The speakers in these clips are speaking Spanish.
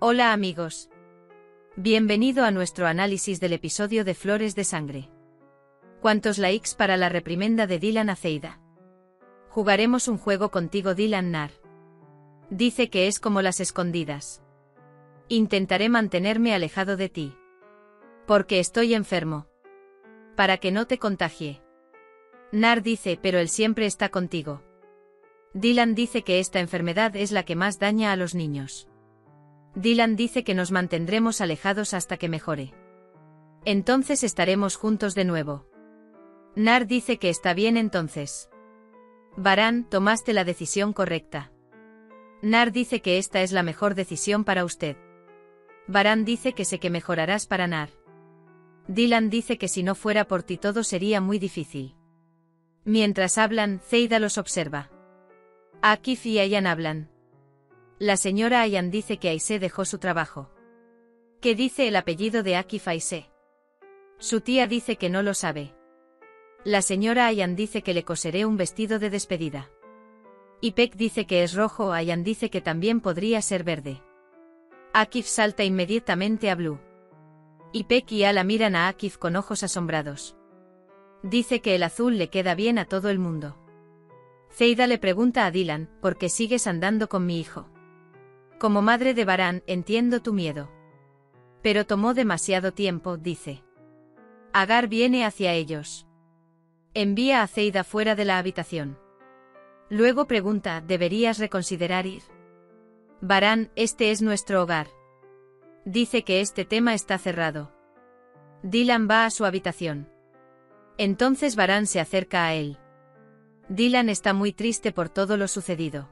Hola amigos. Bienvenido a nuestro análisis del episodio de Flores de Sangre. ¿Cuántos likes para la reprimenda de Dylan a Zeida? Jugaremos un juego contigo, Dylan. Nar dice que es como las escondidas. Intentaré mantenerme alejado de ti. Porque estoy enfermo. Para que no te contagie. Nar dice, pero él siempre está contigo. Dylan dice que esta enfermedad es la que más daña a los niños. Dylan dice que nos mantendremos alejados hasta que mejore. Entonces estaremos juntos de nuevo. Nar dice que está bien entonces. Varán, tomaste la decisión correcta. Nar dice que esta es la mejor decisión para usted. Varán dice que sé que mejorarás para Nar. Dylan dice que si no fuera por ti todo sería muy difícil. Mientras hablan, Zeida los observa. Akif y Ayan hablan. La señora Ayan dice que Aisé dejó su trabajo. ¿Qué dice el apellido de Akif Aisé? Su tía dice que no lo sabe. La señora Ayan dice que le coseré un vestido de despedida. Ipek dice que es rojo, Ayan dice que también podría ser verde. Akif salta inmediatamente a Blue. Ipek y Ala miran a Akif con ojos asombrados. Dice que el azul le queda bien a todo el mundo. Zeida le pregunta a Dylan, ¿por qué sigues andando con mi hijo? Como madre de Varán, entiendo tu miedo. Pero tomó demasiado tiempo, dice. Agar viene hacia ellos. Envía a Zeida fuera de la habitación. Luego pregunta, ¿deberías reconsiderar ir? Varán, este es nuestro hogar. Dice que este tema está cerrado. Dylan va a su habitación. Entonces Varán se acerca a él. Dylan está muy triste por todo lo sucedido.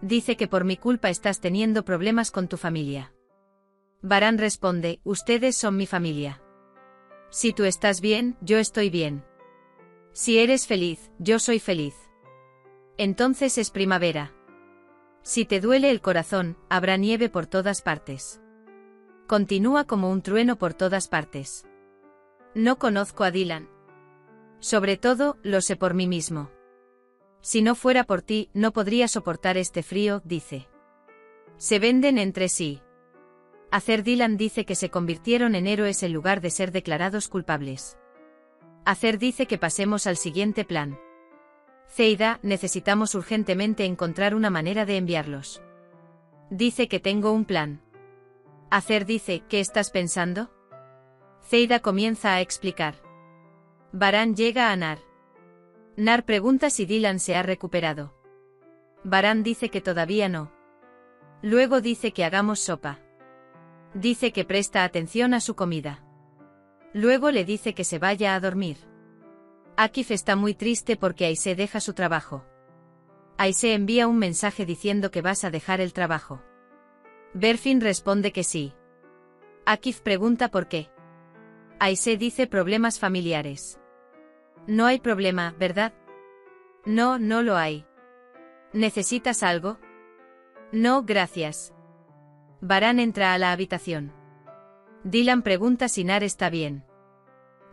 Dice que por mi culpa estás teniendo problemas con tu familia. Varán responde, ustedes son mi familia. Si tú estás bien, yo estoy bien. Si eres feliz, yo soy feliz. Entonces es primavera. Si te duele el corazón, habrá nieve por todas partes. Continúa como un trueno por todas partes. No conozco a Dylan. Sobre todo, lo sé por mí mismo. Si no fuera por ti, no podría soportar este frío, dice. Se venden entre sí. Hacer Dylan dice que se convirtieron en héroes en lugar de ser declarados culpables. Hacer dice que pasemos al siguiente plan. Zeida, necesitamos urgentemente encontrar una manera de enviarlos. Dice que tengo un plan. Hacer dice, ¿qué estás pensando? Zeida comienza a explicar. Varán llega a Nar. Nar pregunta si Dylan se ha recuperado. Varán dice que todavía no. Luego dice que hagamos sopa. Dice que presta atención a su comida. Luego le dice que se vaya a dormir. Akif está muy triste porque Aisé deja su trabajo. Aisé envía un mensaje diciendo que vas a dejar el trabajo. Berfin responde que sí. Akif pregunta por qué. Aisé dice problemas familiares. No hay problema, ¿verdad? No, no lo hay. ¿Necesitas algo? No, gracias. Varán entra a la habitación. Dylan pregunta si Nar está bien.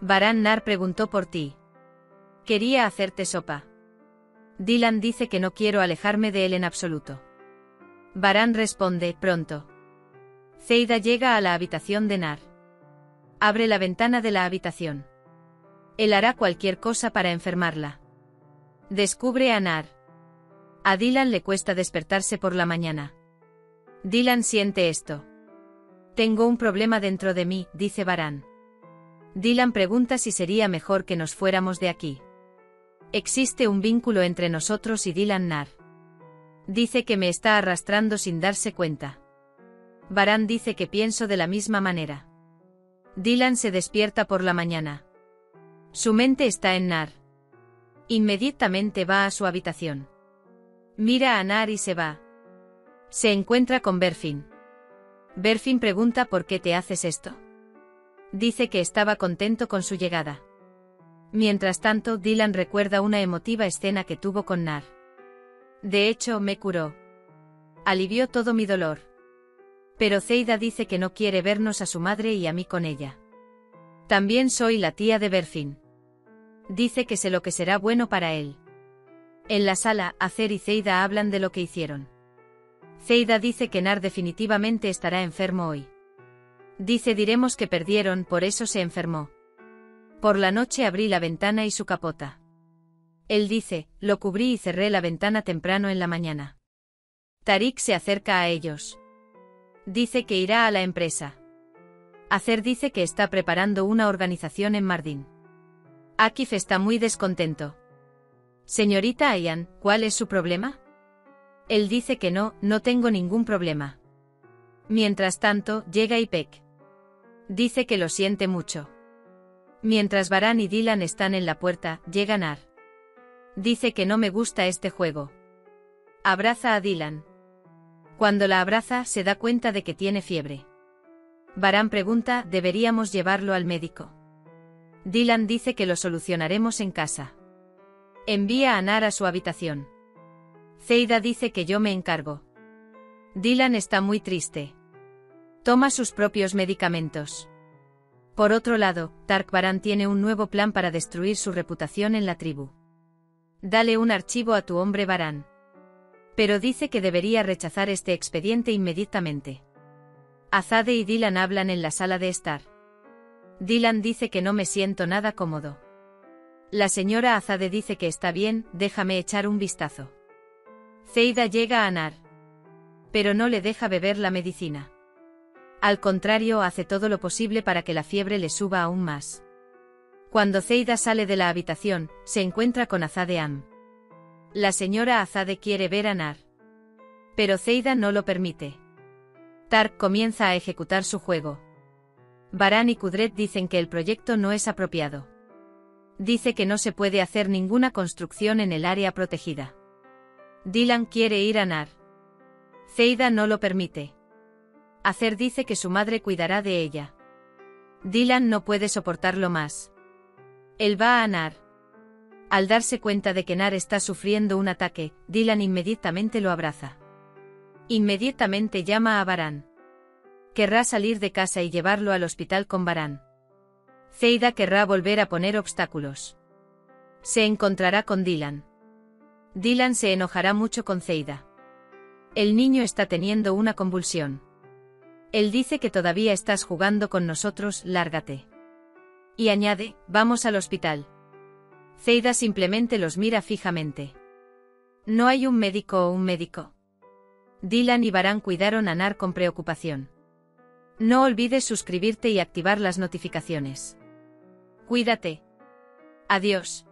Varán, Nar preguntó por ti. Quería hacerte sopa. Dylan dice que no quiero alejarme de él en absoluto. Varán responde, pronto. Zeida llega a la habitación de Nar. Abre la ventana de la habitación. Él hará cualquier cosa para enfermarla. Descubre a Nar. A Dylan le cuesta despertarse por la mañana. Dylan siente esto. Tengo un problema dentro de mí, dice Varán. Dylan pregunta si sería mejor que nos fuéramos de aquí. Existe un vínculo entre nosotros y Dylan. Nar dice que me está arrastrando sin darse cuenta. Varán dice que pienso de la misma manera. Dylan se despierta por la mañana. Su mente está en Nar. Inmediatamente va a su habitación. Mira a Nar y se va. Se encuentra con Berfin. Berfin pregunta por qué te haces esto. Dice que estaba contento con su llegada. Mientras tanto, Dylan recuerda una emotiva escena que tuvo con Nar. De hecho, me curó. Alivió todo mi dolor. Pero Zeida dice que no quiere vernos a su madre y a mí con ella. También soy la tía de Berfin. Dice que sé lo que será bueno para él. En la sala, Acer y Zeida hablan de lo que hicieron. Zeida dice que Nar definitivamente estará enfermo hoy. Dice diremos que perdieron, por eso se enfermó. Por la noche abrí la ventana y su capota. Él dice, lo cubrí y cerré la ventana temprano en la mañana. Tariq se acerca a ellos. Dice que irá a la empresa. Acer dice que está preparando una organización en Mardin. Akif está muy descontento. Señorita Ayan, ¿cuál es su problema? Él dice que no tengo ningún problema. Mientras tanto, llega Ipek. Dice que lo siente mucho. Mientras Baran y Dylan están en la puerta, llega Nar. Dice que no me gusta este juego. Abraza a Dylan. Cuando la abraza, se da cuenta de que tiene fiebre. Baran pregunta, ¿deberíamos llevarlo al médico? Dylan dice que lo solucionaremos en casa. Envía a Nar a su habitación. Zeida dice que yo me encargo. Dylan está muy triste. Toma sus propios medicamentos. Por otro lado, Tark Baran tiene un nuevo plan para destruir su reputación en la tribu. Dale un archivo a tu hombre Baran. Pero dice que debería rechazar este expediente inmediatamente. Azade y Dylan hablan en la sala de estar. Dylan dice que no me siento nada cómodo. La señora Azade dice que está bien, déjame echar un vistazo. Zeida llega a Nar. Pero no le deja beber la medicina. Al contrario, hace todo lo posible para que la fiebre le suba aún más. Cuando Zeida sale de la habitación, se encuentra con Azade Am. La señora Azade quiere ver a Nar. Pero Zeida no lo permite. Tark comienza a ejecutar su juego. Baran y Kudret dicen que el proyecto no es apropiado. Dice que no se puede hacer ninguna construcción en el área protegida. Dylan quiere ir a Nar. Zeida no lo permite. Acer dice que su madre cuidará de ella. Dylan no puede soportarlo más. Él va a Nar. Al darse cuenta de que Nar está sufriendo un ataque, Dylan inmediatamente lo abraza. Inmediatamente llama a Baran. Querrá salir de casa y llevarlo al hospital con Baran. Zeida querrá volver a poner obstáculos. Se encontrará con Dylan. Dylan se enojará mucho con Zeida. El niño está teniendo una convulsión. Él dice que todavía estás jugando con nosotros, lárgate. Y añade, vamos al hospital. Zeida simplemente los mira fijamente. ¿No hay un médico o un médico? Dylan y Baran cuidaron a Nar con preocupación. No olvides suscribirte y activar las notificaciones. Cuídate. Adiós.